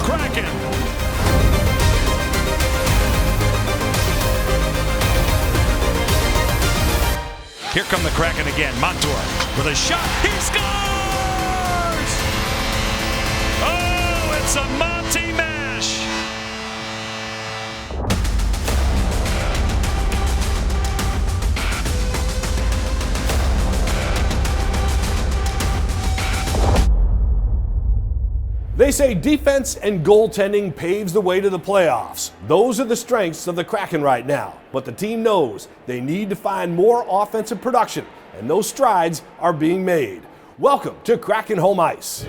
Kraken. Here come the Kraken again. Montour with a shot. He scores! Oh, it's a Monty mash. They say defense and goaltending paves the way to the playoffs. Those are the strengths of the Kraken right now. But the team knows they need to find more offensive production, and those strides are being made. Welcome to Kraken Home Ice.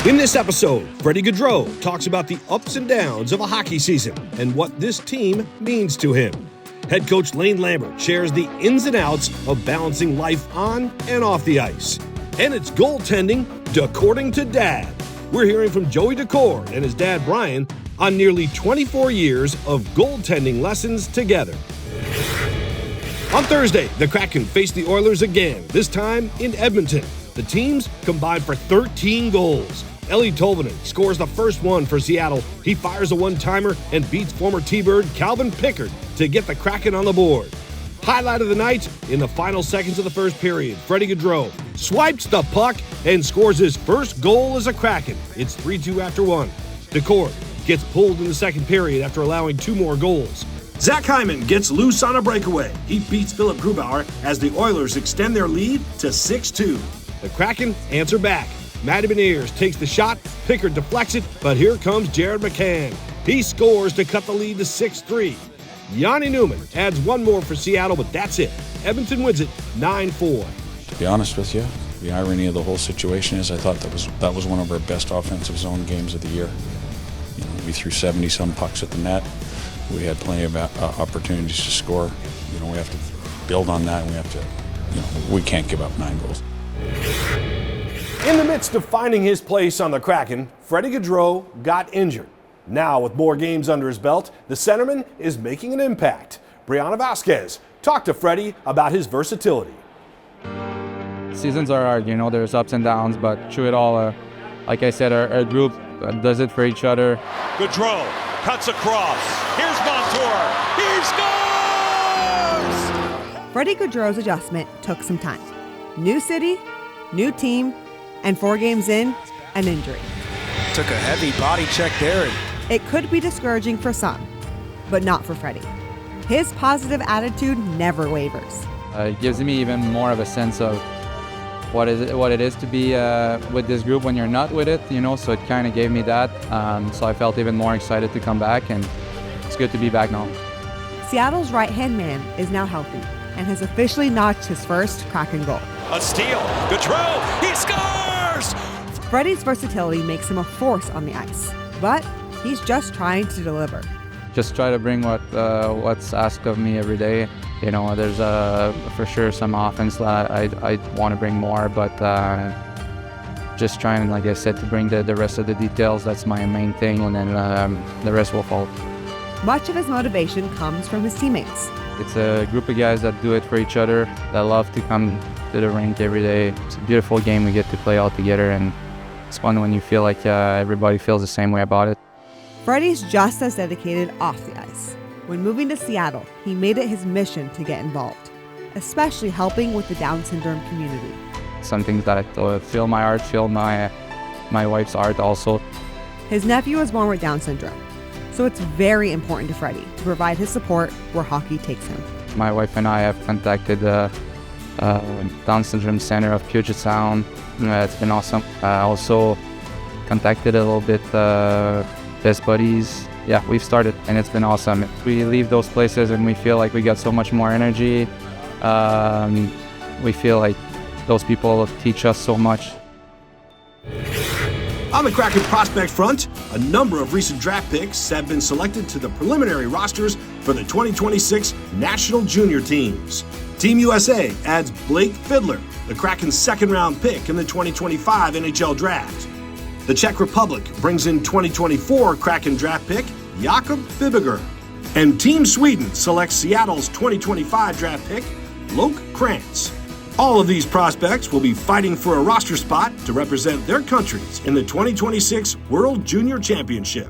In this episode, Freddie Gaudreau talks about the ups and downs of a hockey season and what this team means to him. Head coach Lane Lambert shares the ins and outs of balancing life on and off the ice. And it's goaltending according to Dad. We're hearing from Joey Decore and his dad Brian on nearly 24 years of goaltending lessons together. On Thursday, the Kraken faced the Oilers again, this time in Edmonton. The teams combined for 13 goals. Eeli Tolvanen scores the first one for Seattle. He fires a one-timer and beats former T-Bird Calvin Pickard to get the Kraken on the board. Highlight of the night, in the final seconds of the first period, Freddie Gaudreau swipes the puck and scores his first goal as a Kraken. It's 3-2 after one. Decore gets pulled in the second period after allowing 2 more goals. Zach Hyman gets loose on a breakaway. He beats Philip Grubauer as the Oilers extend their lead to 6-2. The Kraken answer back. Matty Beniers takes the shot, Pickard deflects it, but here comes Jared McCann. He scores to cut the lead to 6-3. Yanni Newman adds one more for Seattle, but that's it. Edmonton wins it 9-4. To be honest with you, the irony of the whole situation is I thought that was one of our best offensive zone games of the year. You know, we threw 70-some pucks at the net. We had plenty of opportunities to score. You know, we have to build on that, and we have to, you know, we can't give up 9 goals. In the midst of finding his place on the Kraken, Freddie Gaudreau got injured. Now, with more games under his belt, the centerman is making an impact. Brianna Vasquez talked to Freddie about his versatility. Seasons are hard, you know, there's ups and downs, but through it all, like I said, our group does it for each other. Gaudreau cuts across. Here's Montour. He scores! Freddie Gaudreau's adjustment took some time. New city, new team, and 4 games in, an injury. Took a heavy body check there. It could be discouraging for some, but not for Freddie. His positive attitude never wavers. It gives me even more of a sense of what it is to be with this group when you're not with it, you know, so it kind of gave me that. So I felt even more excited to come back, and it's good to be back now. Seattle's right-hand man is now healthy and has officially notched his first Kraken goal. A steal. Gaudreau. He scores! Freddie's versatility makes him a force on the ice, but he's just trying to deliver. Just try to bring what's asked of me every day. You know, there's for sure some offense that I want to bring more, but just trying, like I said, to bring the rest of the details. That's my main thing, and then the rest will follow. Much of his motivation comes from his teammates. It's a group of guys that do it for each other, that love to come to the rink every day. It's a beautiful game we get to play all together, and it's fun when you feel like everybody feels the same way about it. Freddie's just as dedicated off the ice. When moving to Seattle, he made it his mission to get involved, especially helping with the Down syndrome community. Some things that fill my heart, fill my wife's heart also. His nephew was born with Down syndrome, so it's very important to Freddie to provide his support where hockey takes him. My wife and I have contacted the Down Syndrome Center of Puget Sound. It's been awesome. Also contacted a little bit Best Buddies. Yeah, we've started, and it's been awesome. We leave those places and we feel like we got so much more energy. We feel like those people teach us so much. On the Kraken prospect front, a number of recent draft picks have been selected to the preliminary rosters for the 2026 National Junior Teams. Team USA adds Blake Fiedler, the Kraken's second-round pick in the 2025 NHL Draft. The Czech Republic brings in 2024 Kraken draft pick Jakob Fibiger. And Team Sweden selects Seattle's 2025 draft pick, Loke Krantz. All of these prospects will be fighting for a roster spot to represent their countries in the 2026 World Junior Championship.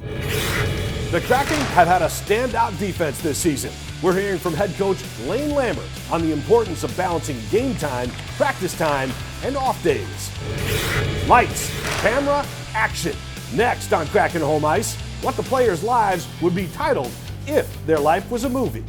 The Kraken have had a standout defense this season. We're hearing from head coach Lane Lambert on the importance of balancing game time, practice time, and off days. Lights, camera, action. Next on Kraken Home Ice, what the players' lives would be titled if their life was a movie.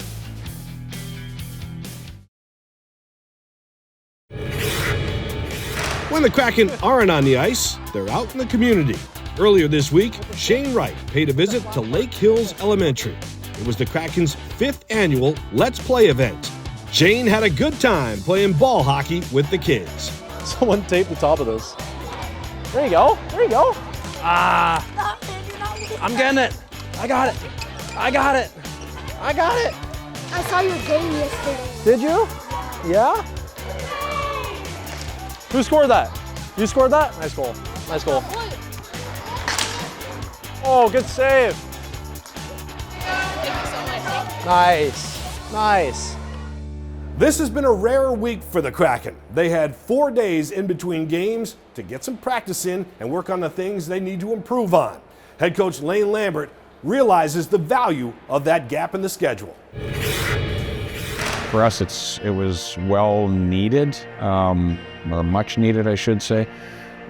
When the Kraken aren't on the ice, they're out in the community. Earlier this week, Shane Wright paid a visit to Lake Hills Elementary. It was the Kraken's 5th annual Let's Play event. Shane had a good time playing ball hockey with the kids. Someone taped the top of this. There you go. There you go. Ah. I'm getting it. I got it. I got it. I got it. I saw your game yesterday. Did you? Yeah? Who scored that? You scored that? Nice goal. Nice goal. Oh, good save. Thank you so much. Nice. Nice. This has been a rare week for the Kraken. They had 4 days in between games to get some practice in and work on the things they need to improve on. Head coach Lane Lambert realizes the value of that gap in the schedule. For us, it was well needed, or much needed, I should say.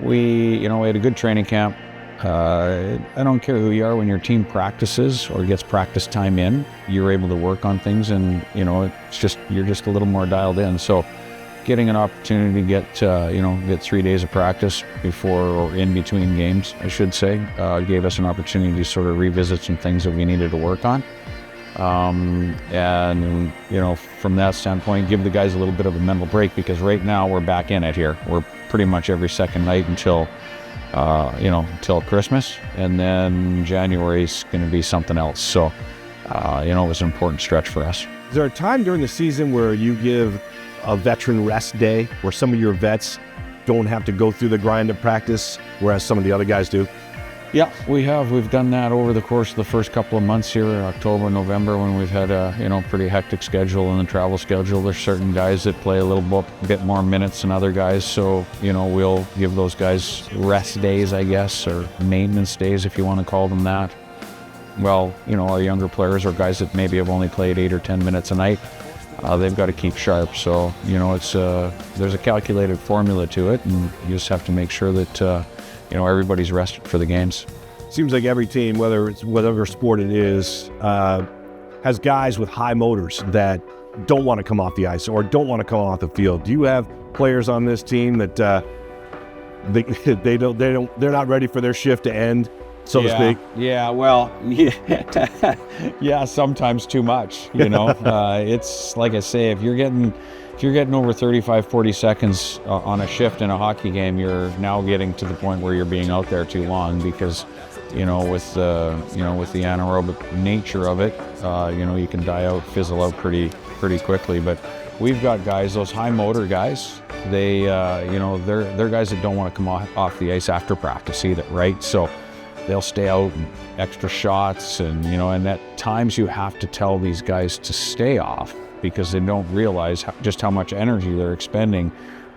We had a good training camp. I don't care who you are, when your team practices or gets practice time in, you're able to work on things, and you're just a little more dialed in. So getting an opportunity to get 3 days of practice before or in between games, I should say, gave us an opportunity to sort of revisit some things that we needed to work on. And from that standpoint, give the guys a little bit of a mental break, because right now we're back in it here. We're pretty much every second night until Christmas, and then January's going to be something else. So, it was an important stretch for us. Is there a time during the season where you give a veteran rest day, where some of your vets don't have to go through the grind of practice, whereas some of the other guys do? Yeah, we have. We've done that over the course of the first couple of months here, October, November, when we've had a pretty hectic schedule and the travel schedule. There's certain guys that play a little bit more minutes than other guys, so we'll give those guys rest days, I guess, or maintenance days, if you want to call them that. Well, our younger players, or guys that maybe have only played 8 or 10 minutes a night, they've got to keep sharp. So there's a calculated formula to it, and you just have to make sure that everybody's rested for the games. Seems like every team, whether it's whatever sport it is, has guys with high motors that don't want to come off the ice or don't want to come off the field. Do you have players on this team that they're not ready for their shift to end, so to speak? Yeah, well, yeah, sometimes too much. It's like I say, if you're getting over 35, 40 seconds on a shift in a hockey game, you're now getting to the point where you're being out there too long, because, with the anaerobic nature of it, you can die out, fizzle out pretty quickly. But we've got guys, those high motor guys, they're guys that don't want to come off the ice after practice either, right? So they'll stay out and extra shots, and at times you have to tell these guys to stay off, because they don't realize just how much energy they're expending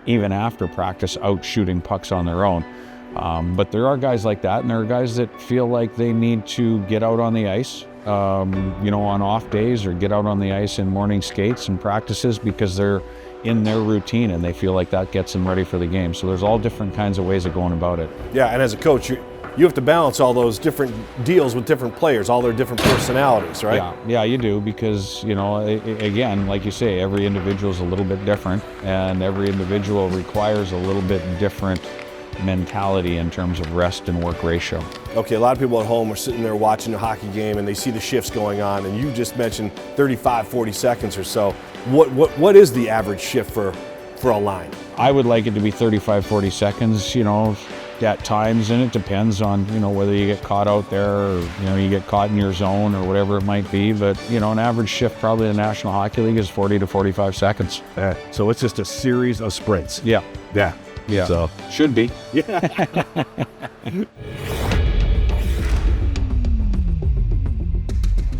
even after practice out shooting pucks on their own. But there are guys like that, and there are guys that feel like they need to get out on the ice, on off days, or get out on the ice in morning skates and practices, because they're in their routine and they feel like that gets them ready for the game. So there's all different kinds of ways of going about it. Yeah, and as a coach, you have to balance all those different deals with different players, all their different personalities, right? Yeah, you do, because, again, like you say, every individual is a little bit different, and every individual requires a little bit different mentality in terms of rest and work ratio. Okay, a lot of people at home are sitting there watching a hockey game, and they see the shifts going on, and you just mentioned 35, 40 seconds or so. What is the average shift for a line? I would like it to be 35, 40 seconds, at times, and it depends on, whether you get caught out there, or, you get caught in your zone, or whatever it might be. But, an average shift probably in the National Hockey League is 40 to 45 seconds. So it's just a series of sprints. Yeah. So should be. Yeah.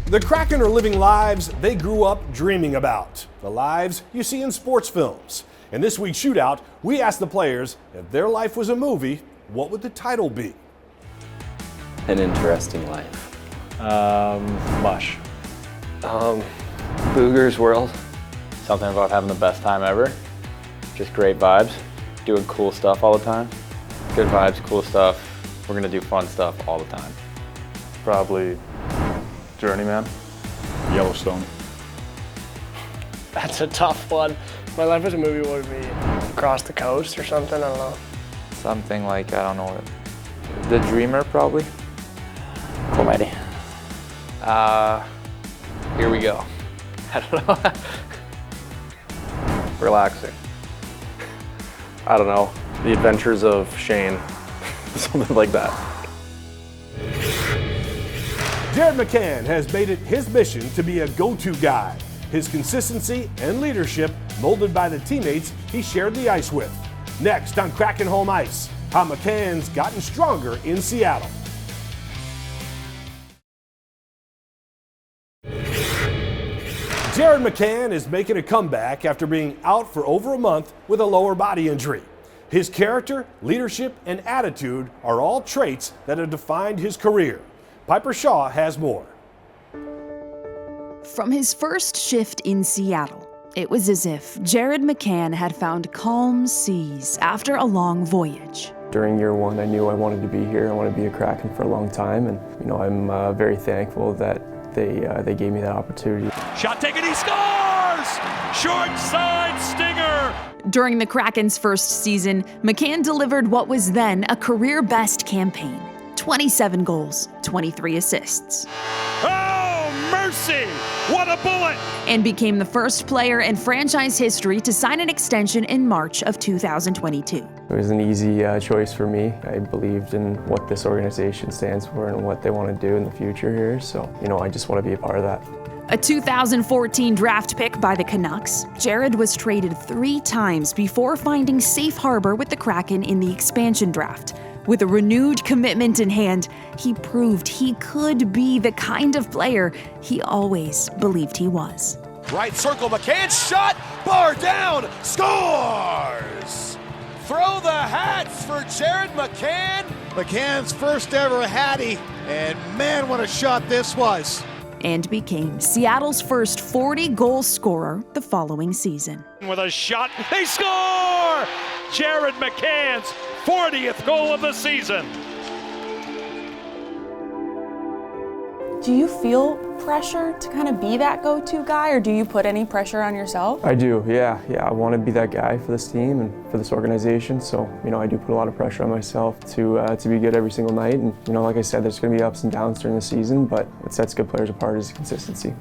The Kraken are living lives they grew up dreaming about. The lives you see in sports films. In this week's shootout, we asked the players if their life was a movie, what would the title be? An interesting life. Mush. Booger's World. Something about having the best time ever. Just great vibes. Doing cool stuff all the time. Good vibes, cool stuff. We're gonna do fun stuff all the time. Probably Journeyman. Yellowstone. That's a tough one. My life as a movie would be Across the Coast or something, I don't know. Something like, I don't know, The Dreamer probably. Comedy. Here we go. I don't know. Relaxing. I don't know. The Adventures of Shane. Something like that. Jared McCann has made it his mission to be a go-to guy. His consistency and leadership molded by the teammates he shared the ice with. Next on Kraken Home Ice, how McCann's gotten stronger in Seattle. Jared McCann is making a comeback after being out for over a month with a lower body injury. His character, leadership, and attitude are all traits that have defined his career. Piper Shaw has more. From his first shift in Seattle, it was as if Jared McCann had found calm seas after a long voyage. During year one, I knew I wanted to be here. I wanted to be a Kraken for a long time, and I'm very thankful that they gave me that opportunity. Shot taken, he scores! Short side stinger! During the Kraken's first season, McCann delivered what was then a career-best campaign. 27 goals, 23 assists. Oh, mercy! What a bullet! And became the first player in franchise history to sign an extension in March of 2022. It was an easy choice for me. I believed in what this organization stands for and what they want to do in the future here, so I just want to be a part of that. A 2014 draft pick by the Canucks, Jared was traded 3 times before finding safe harbor with the Kraken in the expansion draft. With a renewed commitment in hand, he proved he could be the kind of player he always believed he was. Right circle, McCann shot, bar down, scores! Throw the hats for Jared McCann. McCann's first ever Hattie, and man, what a shot this was. And became Seattle's first 40-goal scorer the following season. With a shot, they score! Jared McCann's 40th goal of the season. Do you feel pressure to kind of be that go-to guy, or do you put any pressure on yourself? I do, yeah. I want to be that guy for this team and for this organization, so, I do put a lot of pressure on myself to be good every single night, and, like I said, there's going to be ups and downs during the season, but what sets good players apart is consistency.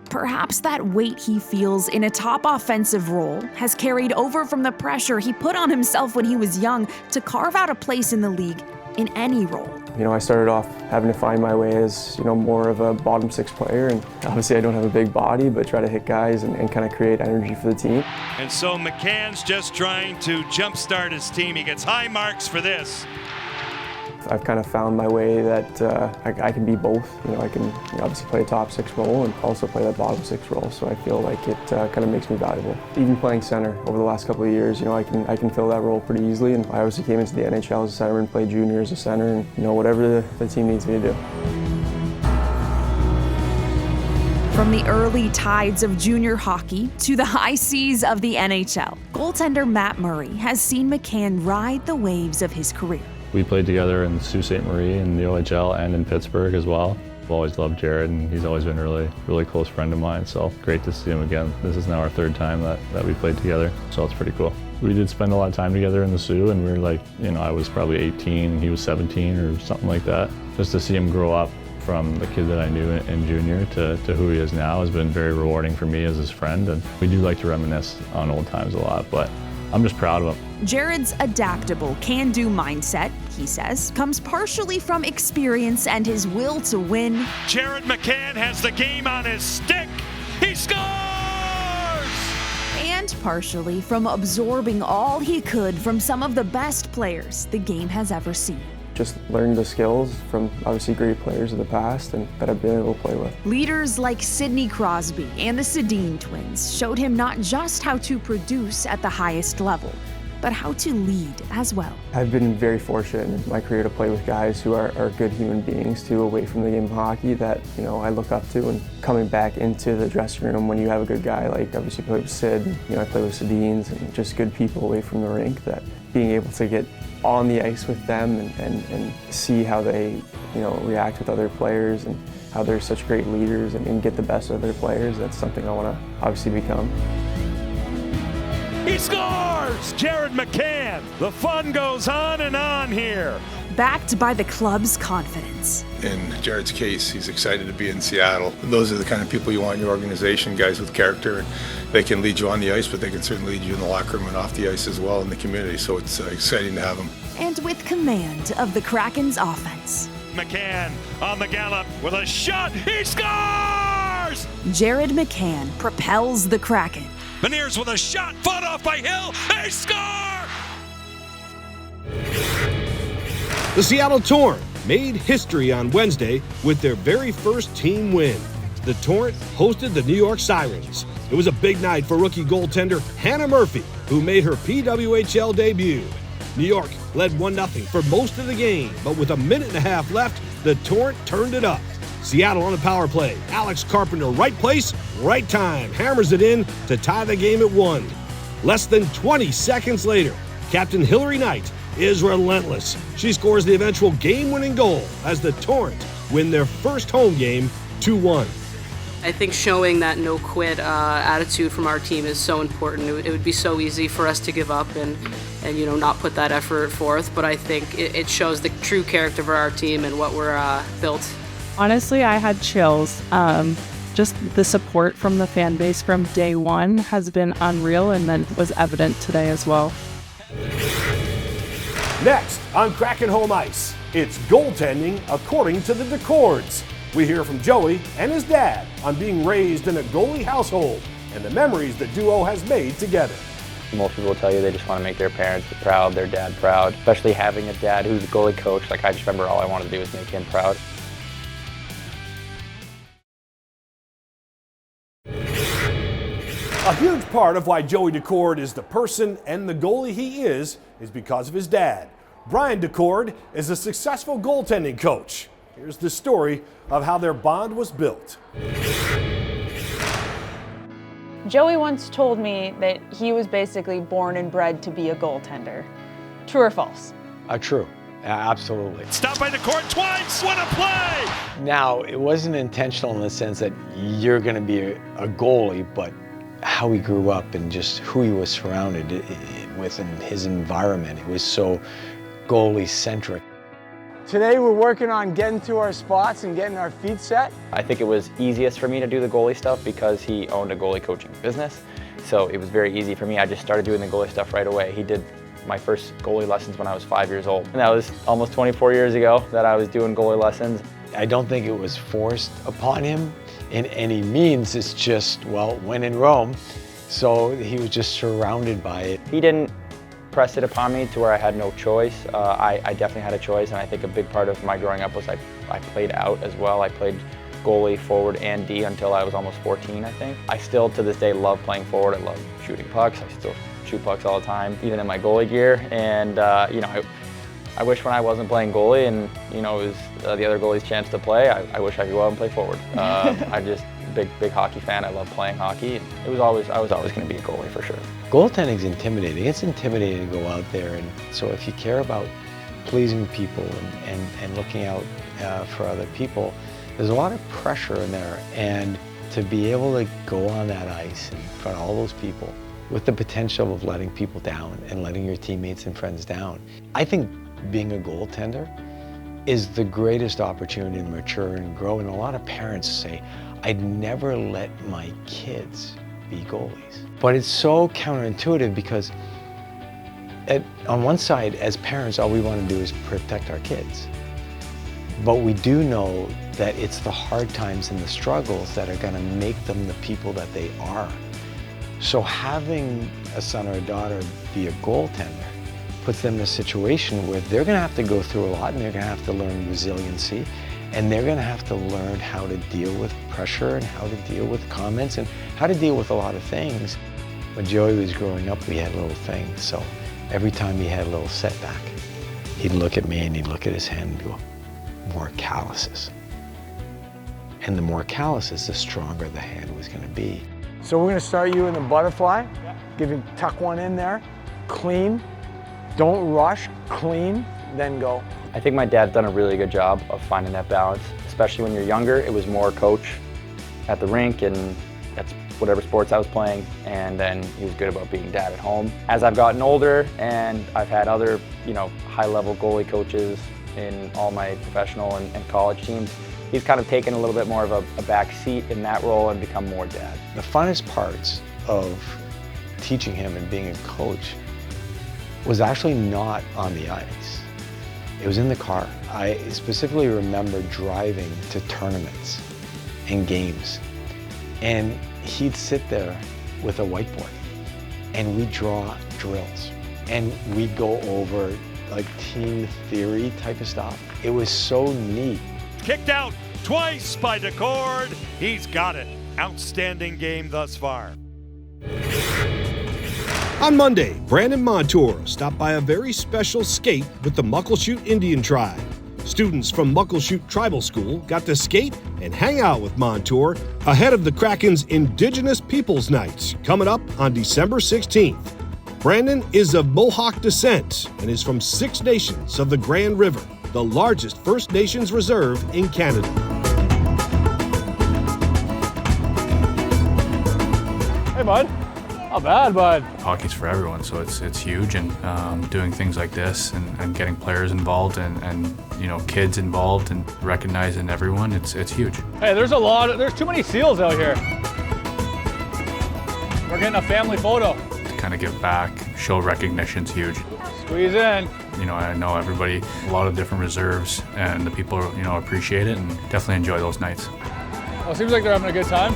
Perhaps that weight he feels in a top offensive role has carried over from the pressure he put on himself when he was young to carve out a place in the league in any role. I started off having to find my way as, more of a bottom 6 player, and obviously I don't have a big body, but try to hit guys and kind of create energy for the team. And so McCann's just trying to jumpstart his team. He gets high marks for this. I've kind of found my way that I can be both. I can obviously play a top 6 role and also play that bottom 6 role, so I feel like it kind of makes me valuable. Even playing center over the last couple of years, I can fill that role pretty easily, and I obviously came into the NHL as a center and played junior as a center, and whatever the team needs me to do. From the early tides of junior hockey to the high seas of the NHL, goaltender Matt Murray has seen McCann ride the waves of his career. We played together in Sault Ste. Marie in the OHL and in Pittsburgh as well. I've always loved Jared, and he's always been a really close friend of mine, so great to see him again. This is now our 3rd time that we played together, so it's pretty cool. We did spend a lot of time together in the Soo, and we were like, I was probably 18 and he was 17 or something like that. Just to see him grow up from the kid that I knew in junior to who he is now has been very rewarding for me as his friend, and we do like to reminisce on old times a lot, but I'm just proud of him. Jared's adaptable, can-do mindset, he says, comes partially from experience and his will to win. Jared McCann has the game on his stick. He scores! And partially from absorbing all he could from some of the best players the game has ever seen. just learned the skills from obviously great players of the past and that I've been able to play with. Leaders like Sidney Crosby and the Sedin twins showed him not just how to produce at the highest level, but how to lead as well. I've been very fortunate in my career to play with guys who are good human beings too, away from the game of hockey that, you know, I look up to. And coming back into the dressing room when you have a good guy, like obviously play with Sid, you know, I play with Sedins and just good people away from the rink, that being able to get on the ice with them and see how they, you know, react with other players and how they're such great leaders and get the best of their players, that's something I want to obviously become. He scores! Jared McCann. The fun goes on and on here. Backed by the club's confidence. In Jared's case, he's excited to be in Seattle. Those are the kind of people you want in your organization, guys with character. They can lead you on the ice, but they can certainly lead you in the locker room and off the ice as well in the community, so it's exciting to have them. And with command of the Kraken's offense. McCann on the gallop with a shot. He scores! Jared McCann propels the Kraken. Beniers with a shot, fought off by Hill. They score! The Seattle Torrent made history on Wednesday with their very first team win. The Torrent hosted the New York Sirens. It was a big night for rookie goaltender Hannah Murphy, who made her PWHL debut. New York led 1-0 for most of the game, but with a minute and a half left, the Torrent turned it up. Seattle on the power play. Alex Carpenter, right place, right time, hammers it in to tie the game at 1. Less than 20 seconds later, Captain Hillary Knight is relentless. She scores the eventual game-winning goal as the Torrent win their first home game 2-1. I think showing that no-quit attitude from our team is so important. It would be so easy for us to give up and you know, not put that effort forth, but I think it shows the true character of our team and what we're built. Honestly, I had chills. Just the support from the fan base from day one has been unreal, and then was evident today as well. Next on Kraken Home Ice, it's goaltending according to the Decords. We hear from Joey and his dad on being raised in a goalie household and the memories the duo has made together. Most people will tell you they just want to make their parents proud, their dad proud, especially having a dad who's a goalie coach. Like, I just remember all I wanted to do was make him proud. A huge part of why Joey Decord is the person and the goalie he is because of his dad. Brian Decord is a successful goaltending coach. Here's the story of how their bond was built. Joey once told me that he was basically born and bred to be a goaltender. True or false? True. Absolutely. Stopped by Decord twice. What a play! Now, it wasn't intentional in the sense that you're going to be a goalie, but how he grew up and just who he was surrounded with in his environment. It was so goalie-centric. Today we're working on getting to our spots and getting our feet set. I think it was easiest for me to do the goalie stuff because he owned a goalie coaching business. So it was very easy for me. I just started doing the goalie stuff right away. He did my first goalie lessons when I was 5 years old. And that was almost 24 years ago that I was doing goalie lessons. I don't think it was forced upon him in any means. It's just, well, when in Rome. So he was just surrounded by it. He didn't press it upon me to where I had no choice. I definitely had a choice, and I think a big part of my growing up was I played out as well. I played goalie, forward, and D until I was almost 14, I think. I still, to this day, love playing forward. I love shooting pucks. I still shoot pucks all the time, even in my goalie gear. And, you know, I wish when I wasn't playing goalie and, you know, it was the other goalie's chance to play, I wish I could go out and play forward. I'm just a big hockey fan. I love playing hockey. I was always going to be a goalie for sure. Goaltending's intimidating. It's intimidating to go out there, and so if you care about pleasing people and looking out for other people, there's a lot of pressure in there, and to be able to go on that ice in front of all those people with the potential of letting people down and letting your teammates and friends down. I think being a goaltender is the greatest opportunity to mature and grow, and a lot of parents say, I'd never let my kids be goalies. But it's so counterintuitive because on one side, as parents, all we want to do is protect our kids. But we do know that it's the hard times and the struggles that are going to make them the people that they are. So having a son or a daughter be a goaltender puts them in a situation where they're going to have to go through a lot, and they're going to have to learn resiliency, and they're going to have to learn how to deal with pressure and how to deal with comments and how to deal with a lot of things. When Joey was growing up, we had little things, so every time he had a little setback, he'd look at me and he'd look at his hand and go, more calluses. And the more calluses, the stronger the hand was going to be. So we're going to start you in the butterfly. Tuck one in there, clean, don't rush, clean, then go. I think my dad's done a really good job of finding that balance, especially when you're younger. It was more coach at the rink, and that's whatever sports I was playing, and then he was good about being dad at home. As I've gotten older and I've had other, high-level goalie coaches in all my professional and college teams, he's kind of taken a little bit more of a back seat in that role and become more dad. The funnest parts of teaching him and being a coach was actually not on the ice. It was in the car. I specifically remember driving to tournaments and games, and he'd sit there with a whiteboard and we'd draw drills and we'd go over like team theory type of stuff. It was so neat. Kicked out twice by DeCord. He's got it. Outstanding game thus far. On Monday, Brandon Montour stopped by a very special skate with the Muckleshoot Indian Tribe. Students from Muckleshoot Tribal School got to skate and hang out with Montour ahead of the Kraken's Indigenous Peoples Night coming up on December 16th. Brandon is of Mohawk descent and is from 6 nations of the Grand River, the largest First Nations reserve in Canada. Hey, bud. Not bad, bud. Hockey's for everyone, so it's huge, and doing things like this and getting players involved and kids involved and recognizing everyone, it's huge. Hey, there's too many seals out here. We're getting a family photo. To kind of give back, show recognition's huge. Squeeze in. I know everybody, a lot of different reserves, and the people, appreciate it and definitely enjoy those nights. Well, it seems like they're having a good time.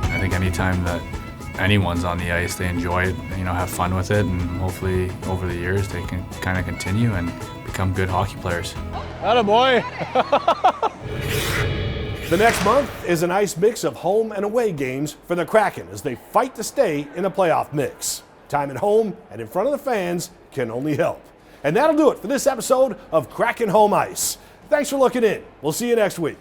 I think anytime that anyone's on the ice, they enjoy it, have fun with it, and hopefully over the years they can kind of continue and become good hockey players. Attaboy. The next month is a nice mix of home and away games for the Kraken as they fight to stay in a playoff mix. Time at home and in front of the fans can only help. And that'll do it for this episode of Kraken Home Ice. Thanks for looking in. We'll see you next week.